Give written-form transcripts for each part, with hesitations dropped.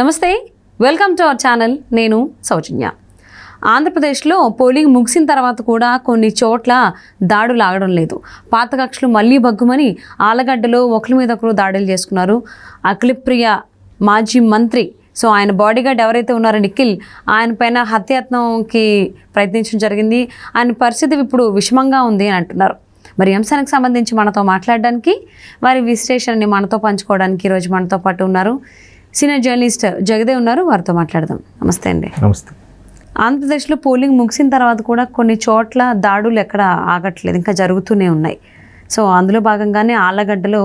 నమస్తే, welcome to our channel. నేను సౌజన్య. ఆంధ్రప్రదేశ్లో పోలింగ్ ముగిసిన తర్వాత కూడా కొన్ని చోట్ల దాడులు ఆగడం లేదు. పాత కక్షలు మళ్ళీ బగ్గుమని ఆలగడ్డలో ఒకరి మీద ఒకరు దాడులు చేసుకున్నారు. అఖిలప్రియ మాజీ మంత్రి, సో ఆయన బాడీగార్డ్ ఎవరైతే ఉన్నారో నిఖిల్, ఆయన పైన హత్యాయత్నంకి ప్రయత్నించడం జరిగింది. ఆయన పరిస్థితి ఇప్పుడు విషమంగా ఉంది అని అంటున్నారు. మరి అంశానికి సంబంధించి మనతో మాట్లాడడానికి, వారి విశ్లేషణని మనతో పంచుకోవడానికి ఈరోజు మనతో పాటు ఉన్నారు సీనియర్ జర్నలిస్ట్ జగదేవ్ ఉన్నారు. వారితో మాట్లాడదాం. నమస్తే అండి. నమస్తే. ఆంధ్రప్రదేశ్లో పోలింగ్ ముగిసిన తర్వాత కూడా కొన్ని చోట్ల దాడులు ఎక్కడ ఆగట్లేదు, ఇంకా జరుగుతూనే ఉన్నాయి. సో అందులో భాగంగానే ఆళ్ళగడ్డలో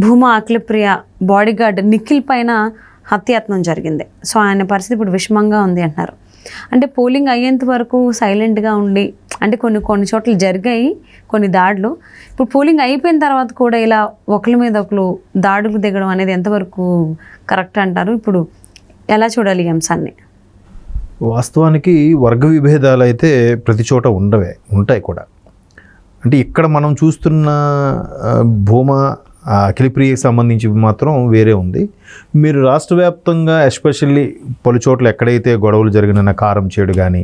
భూమా అఖిలప్రియ బాడీగార్డ్ నిఖిల్ పైన హత్యాయత్నం జరిగింది. సో ఆయన పరిస్థితి ఇప్పుడు విషమంగా ఉంది అంటున్నారు. అంటే పోలింగ్ అయ్యేంత వరకు సైలెంట్గా ఉండి, అంటే కొన్ని చోట్ల జరిగాయి కొన్ని దాడులు. ఇప్పుడు పోలింగ్ అయిపోయిన తర్వాత కూడా ఇలా ఒకరి మీద ఒకరు దాడులు దిగడం అనేది ఎంతవరకు కరెక్ట్ అంటారు? ఇప్పుడు ఎలా చూడాలి ఈ అంశాన్ని? వాస్తవానికి వర్గ విభేదాలు అయితే ప్రతి చోట ఉంటాయి కూడా. అంటే ఇక్కడ మనం చూస్తున్న భూమా అఖిలప్రియకి సంబంధించి మాత్రం వేరే ఉంది. మీరు రాష్ట్ర వ్యాప్తంగా ఎస్పెషల్లీ పలు చోట్ల ఎక్కడైతే గొడవలు జరిగిన కారంచేడు కానీ,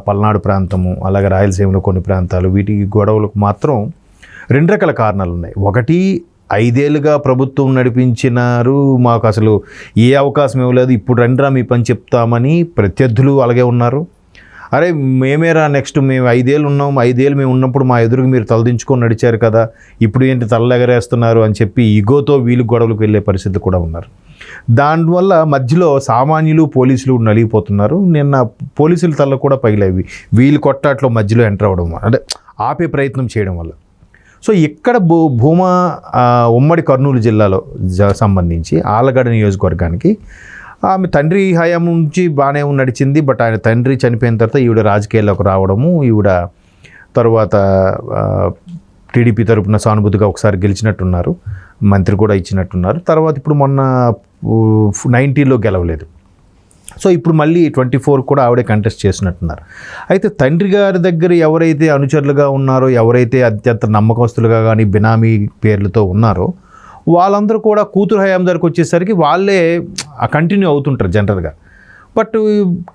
పల్నాడు ప్రాంతము, అలాగే రాయలసీమలో కొన్ని ప్రాంతాలు, వీటికి గొడవలకు మాత్రం రెండు రకాల కారణాలు ఉన్నాయి. ఒకటి, 5 ఏళ్ళుగా ప్రభుత్వం నడిపించినారు, మాకు అసలు ఏ అవకాశం ఇవ్వలేదు, ఇప్పుడు రండిరా మీ పని చెప్తామని ప్రత్యర్థులు అలాగే ఉన్నారు. అరే మేమేరా నెక్స్ట్, మేము 5 ఏళ్ళు ఉన్నాం, 5 ఏళ్ళు మేము ఉన్నప్పుడు మా ఎదురుకు మీరు తలదించుకొని నడిచారు కదా, ఇప్పుడు ఏంటి తలెగరేస్తున్నారు అని చెప్పి ఈగోతో వీళ్ళు గొడవలకు వెళ్ళే పరిస్థితి కూడా ఉన్నారు. దానివల్ల మధ్యలో సామాన్యులు పోలీసులు నలిగిపోతున్నారు. నిన్న పోలీసుల తల్ల కూడా పగిలేవి వీళ్ళు కొట్టాట్లో మధ్యలో ఎంటర్ అవ్వడం, అంటే ఆపే ప్రయత్నం చేయడం వల్ల. సో ఇక్కడ భూమా ఉమ్మడి కర్నూలు జిల్లాలో సంబంధించి ఆళ్ళగడ్డ నియోజకవర్గానికి ఆమె తండ్రి హయాం నుంచి బాగానే నడిచింది. బట్ ఆయన తండ్రి చనిపోయిన తర్వాత ఈవిడ రాజకీయాల్లోకి రావడము, ఈవిడ తర్వాత టీడీపీ తరపున సానుభూతిగా ఒకసారి గెలిచినట్టున్నారు, మంత్రి కూడా ఇచ్చినట్టున్నారు. తర్వాత ఇప్పుడు మొన్న 19లో గెలవలేదు. సో ఇప్పుడు మళ్ళీ 24 కూడా ఆవిడే కంటెస్ట్ చేసినట్టున్నారు. అయితే తండ్రి గారి దగ్గర ఎవరైతే అనుచరులుగా ఉన్నారో, ఎవరైతే అత్యంత నమ్మకస్తులుగా కానీ బినామీ పేర్లతో ఉన్నారో, వాళ్ళందరూ కూడా కూతురు హయాం దగ్గరకు వచ్చేసరికి వాళ్ళే కంటిన్యూ అవుతుంటారు జనరల్గా. బట్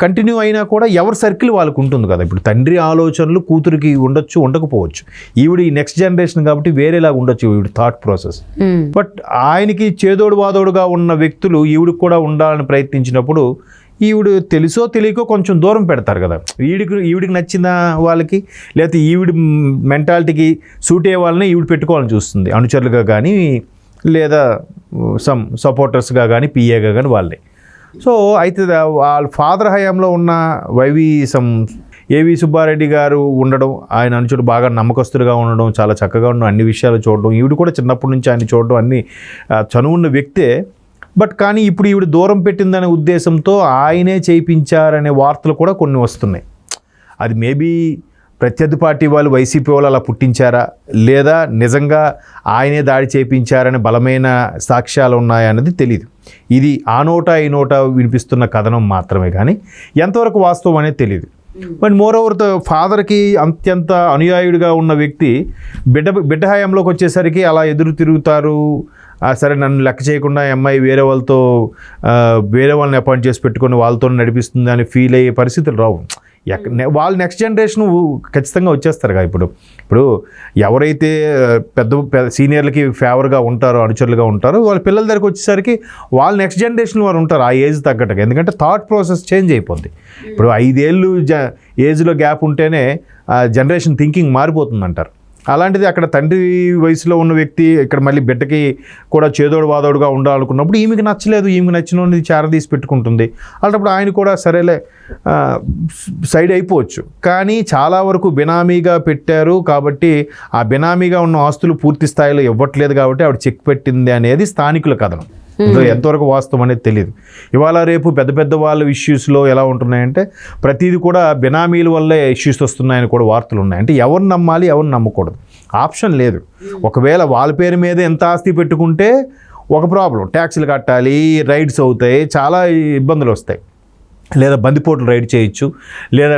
కంటిన్యూ అయినా కూడా ఎవరి సర్కిల్ వాళ్ళకు ఉంటుంది కదా. ఇప్పుడు తండ్రి ఆలోచనలు కూతురికి ఉండొచ్చు, ఉండకపోవచ్చు. ఈవిడ ఈ నెక్స్ట్ జనరేషన్ కాబట్టి వేరేలాగా ఉండొచ్చు ఈవిడ థాట్ ప్రాసెస్. బట్ ఆయనకి చేదోడు వాదోడుగా ఉన్న వ్యక్తులు ఈవిడికి కూడా ఉండాలని ప్రయత్నించినప్పుడు ఈవిడు తెలుసో తెలియకో కొంచెం దూరం పెడతారు కదా. ఈవిడికి నచ్చిన వాళ్ళకి, లేకపోతే ఈవిడ మెంటాలిటీకి సూట్ అయ్యే వాళ్ళని ఈవిడ పెట్టుకోవాలని చూస్తుంది, అనుచరులుగా కానీ లేదా సపోర్టర్స్గా కానీ, పిఏగా కానీ వాళ్ళే. సో అయితే వాళ్ళ ఫాదర్ హయాంలో ఉన్న ఏవి సుబ్బారెడ్డి గారు ఉండడం, ఆయన అనుచరుడు బాగా నమ్మకస్తులుగా ఉండడం, చాలా చక్కగా ఉండడం, అన్ని విషయాలు చూడడం, ఈవిడ కూడా చిన్నప్పటి నుంచి ఆయన చూడడం, అన్ని చనువున్న వ్యక్తే. బట్ కానీ ఇప్పుడు ఈవిడ దూరం పెట్టిందనే ఉద్దేశంతో ఆయనే చేయించారనే వార్తలు కూడా కొన్ని వస్తున్నాయి. అది మేబీ ప్రత్యర్థి పార్టీ వాళ్ళు, వైసీపీ వాళ్ళు అలా పుట్టించారా, లేదా నిజంగా ఆయనే దాడి చేయించారనే బలమైన సాక్ష్యాలు ఉన్నాయన్నది తెలియదు. ఇది ఆ నోట ఈ నోట వినిపిస్తున్న కథనం మాత్రమే, కానీ ఎంతవరకు వాస్తవం అనేది తెలియదు. బట్ మోరోవర్ ఫాదర్కి అత్యంత అనుయాయుడిగా ఉన్న వ్యక్తి బిడ్డ హయాంలోకి వచ్చేసరికి అలా ఎదురు తిరుగుతారు. సరే నన్ను లెక్క చేయకుండా అమ్మాయి వేరే వాళ్ళని అపాయింట్ చేసి పెట్టుకొని వాళ్ళతో నడిపిస్తుంది అని ఫీల్ అయ్యే పరిస్థితులు రావు. వాళ్ళు నెక్స్ట్ జనరేషన్ ఖచ్చితంగా వచ్చేస్తారు కదా. ఇప్పుడు ఎవరైతే పెద్ద సీనియర్లకి ఫేవర్గా ఉంటారో, అనుచరులుగా ఉంటారో, వాళ్ళ పిల్లల దగ్గరికి వచ్చేసరికి వాళ్ళు నెక్స్ట్ జనరేషన్ వారు ఉంటారు ఆ ఏజ్ తగ్గట్టుగా. ఎందుకంటే థాట్ ప్రాసెస్ చేంజ్ అయిపోద్ది. ఇప్పుడు 5 ఏళ్ళు ఏజ్లో గ్యాప్ ఉంటేనే జనరేషన్ థింకింగ్ మారిపోతుంది అంటారు. అలాంటిది అక్కడ తండ్రి వయసులో ఉన్న వ్యక్తి ఇక్కడ మళ్ళీ బిడ్డకి కూడా చేదోడు వాదోడుగా ఉండాలనుకున్నప్పుడు ఈమెకి నచ్చలేదు, ఈమెకి నచ్చినది చేరదీసి పెట్టుకుంటుంది. అలాంటప్పుడు ఆయన కూడా సరేలే సైడ్ అయిపోవచ్చు. కానీ చాలా వరకు బినామీగా పెట్టారు కాబట్టి ఆ బినామీగా ఉన్న ఆస్తులు పూర్తి స్థాయిలో ఇవ్వట్లేదు కాబట్టి ఆవిడ చెక్ పెట్టింది అనేది స్థానికుల కథనం. ఎంతవరకు వాస్తవం అనేది తెలియదు. ఇవాళ రేపు పెద్ద వాళ్ళ ఇష్యూస్లో ఎలా ఉంటున్నాయంటే ప్రతిదీ కూడా బినామీల వల్లే ఇష్యూస్ వస్తున్నాయని కూడా వార్తలు ఉన్నాయి. అంటే ఎవరిని నమ్మాలి, ఎవరిని నమ్మకూడదు, ఆప్షన్ లేదు. ఒకవేళ వాళ్ళ పేరు మీద ఎంత ఆస్తి పెట్టుకుంటే ఒక ప్రాబ్లం, ట్యాక్సులు కట్టాలి, రైడ్స్ అవుతాయి, చాలా ఇబ్బందులు వస్తాయి. లేదా బందిపోట్లు రైడ్ చేయొచ్చు, లేదా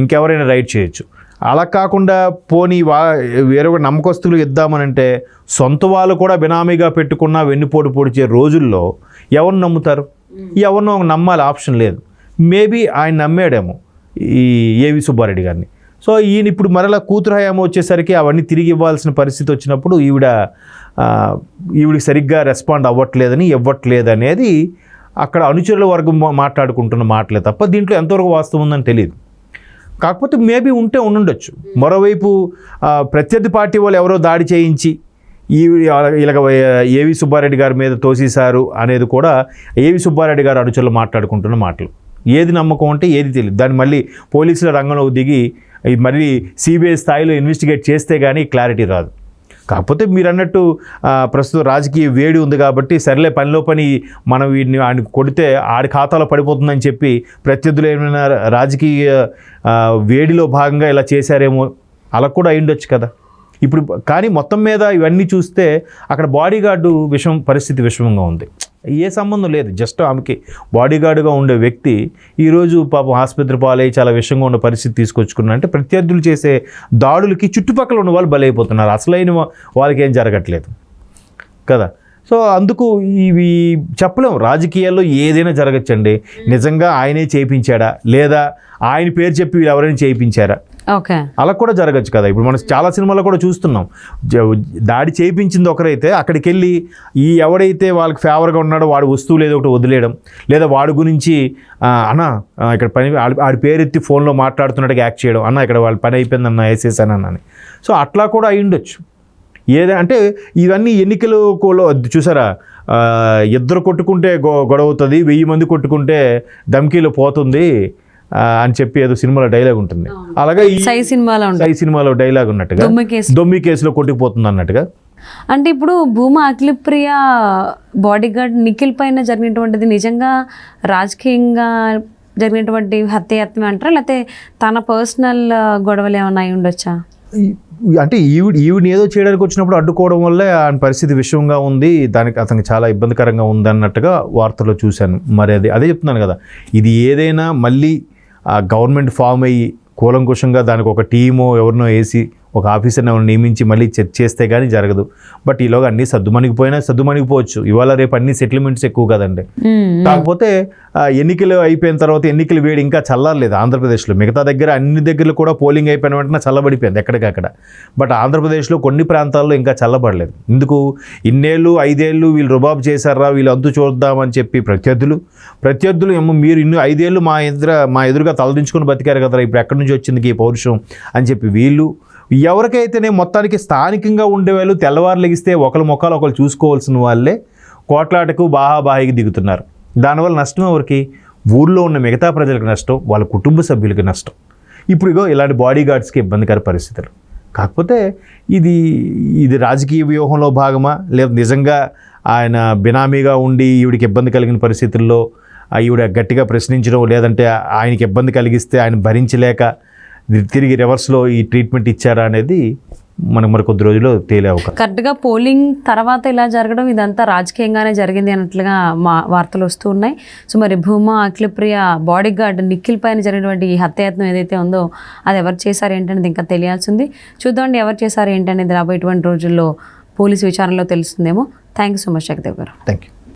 ఇంకెవరైనా రైడ్ చేయొచ్చు. అలా కాకుండా పోనీ వేరే నమ్మకస్తులు ఇద్దామనంటే సొంత వాళ్ళు కూడా బినామీగా పెట్టుకున్న వెన్నుపోటు పొడిచే రోజుల్లో ఎవరు నమ్ముతారు? ఎవరినో నమ్మాలి, ఆప్షన్ లేదు. మేబీ ఆయన నమ్మాడేమో ఈ ఏవి సుబ్బారెడ్డి గారిని. సో ఈయన ఇప్పుడు మరలా కూతురు హయామో వచ్చేసరికి అవన్నీ తిరిగి ఇవ్వాల్సిన పరిస్థితి వచ్చినప్పుడు ఈవిడికి సరిగ్గా రెస్పాండ్ ఇవ్వట్లేదనేది అక్కడ అనుచరుల వర్గం మాట్లాడుకుంటున్న మాటలే తప్ప దీంట్లో ఎంతవరకు వాస్తవం ఉందని తెలియదు. కాకపోతే మేబీ ఉండుండొచ్చు. మరోవైపు ప్రత్యర్థి పార్టీ వాళ్ళు ఎవరో దాడి చేయించి ఇలాగ ఏవి సుబ్బారెడ్డి గారి మీద తోసేశారు అనేది కూడా ఏవి సుబ్బారెడ్డి గారు అనుచరులు మాట్లాడుకుంటున్న మాటలు. ఏది నమ్మకం అంటే ఏది తెలియదు. దాన్ని మళ్ళీ పోలీసుల రంగంలోకి దిగి మళ్ళీ సిబిఐ స్థాయిలో ఇన్వెస్టిగేట్ చేస్తే కానీ క్లారిటీ రాదు. కాకపోతే మీరు అన్నట్టు ప్రస్తుతం రాజకీయ వేడి ఉంది కాబట్టి సర్లే పనిలో పని మనం వీడిని ఆయన కొడితే ఆడి ఖాతాలో పడిపోతుందని చెప్పి ప్రత్యర్థులు ఏమైనా రాజకీయ వేడిలో భాగంగా ఇలా చేశారేమో, అలా కూడా అయ్యుండొచ్చు కదా. ఇప్పుడు కానీ మొత్తం మీద ఇవన్నీ చూస్తే అక్కడ బాడీగార్డు పరిస్థితి విషమంగా ఉంది. ఏ సంబంధం లేదు, జస్ట్ ఆమెకి బాడీగార్డుగా ఉండే వ్యక్తి ఈరోజు పాపం ఆసుపత్రి పాలై చాలా విషంగా ఉన్న పరిస్థితి తీసుకొచ్చుకున్నా అంటే ప్రత్యర్థులు చేసే దాడులకి చుట్టుపక్కల ఉన్న వాళ్ళు బలైపోతున్నారు, అసలైన వాళ్ళకి ఏం జరగట్లేదు కదా. సో అందుకు ఇవి చెప్పలేము, రాజకీయాల్లో ఏదైనా జరగచ్చండి. నిజంగా ఆయనే చేయించాడా లేదా ఆయన పేరు చెప్పి వీళ్ళు ఎవరైనా చేయించారా, ఓకే, అలా కూడా జరగచ్చు కదా. ఇప్పుడు మనం చాలా సినిమాల్లో కూడా చూస్తున్నాం, దాడి చేయించింది ఒకరైతే అక్కడికి వెళ్ళి ఎవడైతే వాళ్ళకి ఫేవర్గా ఉన్నాడో వాడు వస్తువులు ఏదో ఒకటి వదిలేయడం, లేదా వాడి గురించి అన్న ఇక్కడ ఆడి పేరెత్తి ఫోన్లో మాట్లాడుతున్నట్టుగా యాక్ట్ చేయడం, అన్న ఇక్కడ వాళ్ళ పని అయిపోయిందన్న వేసేసానన్న అని. సో అట్లా కూడా అయ్యుండొచ్చు. అంటే ఇవన్నీ ఎన్నికలు చూసారా, ఇద్దరు కొట్టుకుంటే గొడవ అవుతుంది, 1000 మంది కొట్టుకుంటే ధమ్కీలో పోతుంది అని చెప్పి ఏదో సినిమాలో డైలాగ్ ఉంటుంది. అలాగే ఈ సై సినిమాలో డైలాగ్ ఉన్నట్టుగా దొమ్మి కేసులో కొట్టుకుపోతుంది అన్నట్టుగా. అంటే ఇప్పుడు భూమా అఖిలప్రియ బాడీగార్డ్ నిఖిల్ పైన జరిగినటువంటిది నిజంగా రాజకీయంగా జరిగినటువంటి హత్యాయత్నం అంటారా, లేకపోతే తన పర్సనల్ గొడవలు ఏమైనా అయి ఉండొచ్చా? అంటే ఈవిని ఏదో చేయడానికి వచ్చినప్పుడు అడ్డుకోవడం వల్లే ఆయన పరిస్థితి విషమంగా ఉంది, దానికి అతనికి చాలా ఇబ్బందికరంగా ఉంది అన్నట్టుగా వార్తల్లో చూశాను. మరి అదే చెప్తున్నాను కదా, ఇది ఏదైనా మళ్ళీ గవర్నమెంట్ ఫామ్ అయ్యి కూలంకుషంగా దానికి ఒక టీమో ఎవరినో వేసి ఒక ఆఫీసర్ని ఎవరిని నియమించి మళ్ళీ చెక్ చేస్తే కానీ జరగదు. బట్ ఈలోగా అన్నీ సర్దుమణిగిపోవచ్చు. ఇవాళ రేపు అన్ని సెటిల్మెంట్స్ ఎక్కువ కదండి. కాకపోతే ఎన్నికలు అయిపోయిన తర్వాత ఎన్నికల వేడి ఇంకా చల్లారలేదు ఆంధ్రప్రదేశ్లో. మిగతా దగ్గర అన్ని దగ్గరలో కూడా పోలింగ్ అయిపోయిన వెంటనే చల్లబడిపోయింది ఎక్కడికక్కడ. బట్ ఆంధ్రప్రదేశ్లో కొన్ని ప్రాంతాల్లో ఇంకా చల్లబడలేదు. ఎందుకు 5 ఏళ్ళు వీళ్ళు రుబాబు చేశారా, వీళ్ళు అంతు చూద్దామని చెప్పి ప్రత్యర్థులు ఏమో మీరు 5 ఏళ్ళు మా ఎదురుగా తలదించుకొని బతికారు కదా, ఇప్పుడు ఎక్కడి నుంచి వచ్చింది ఈ పౌరుషం అని చెప్పి వీళ్ళు, ఎవరికైతేనే మొత్తానికి స్థానికంగా ఉండేవాళ్ళు తెల్లవారు లెగిస్తే ఒకరి ముఖాలు ఒకరు చూసుకోవాల్సిన వాళ్ళే కోట్లాటకు బాహాబాహికి దిగుతున్నారు. దానివల్ల నష్టం ఎవరికి? ఊర్లో ఉన్న మిగతా ప్రజలకు నష్టం, వాళ్ళ కుటుంబ సభ్యులకి నష్టం. ఇప్పుడు ఇలాంటి బాడీగార్డ్స్కి ఇబ్బందికర పరిస్థితులు. కాకపోతే ఇది రాజకీయ వ్యూహంలో భాగమా, లేదా నిజంగా ఆయన బినామీగా ఉండి ఈవిడికి ఇబ్బంది కలిగిన పరిస్థితుల్లో ఈవిడ గట్టిగా ప్రశ్నించడం, లేదంటే ఆయనకి ఇబ్బంది కలిగిస్తే ఆయన భరించలేక తిరిగి రివర్స్లో ఈ ట్రీట్మెంట్ ఇచ్చారా అనేది మనకు మరి కొద్ది రోజుల్లో తేలే అవకాశం. కరెక్ట్గా పోలింగ్ తర్వాత ఇలా జరగడం ఇదంతా రాజకీయంగానే జరిగింది అన్నట్లుగా వార్తలు వస్తూ ఉన్నాయి. సో మరి భూమా అఖిలప్రియ బాడీగార్డ్ నిఖిల్ పైన జరిగినటువంటి ఈ హత్యాయత్నం ఏదైతే ఉందో అది ఎవరు చేశారు ఏంటనేది ఇంకా తెలియాల్సింది. చూద్దామండి ఎవరు చేశారు ఏంటనేది రాబోయేటువంటి రోజుల్లో పోలీసు విచారణలో తెలుస్తుందేమో. Thank you so much Jagadev garu. Thank you.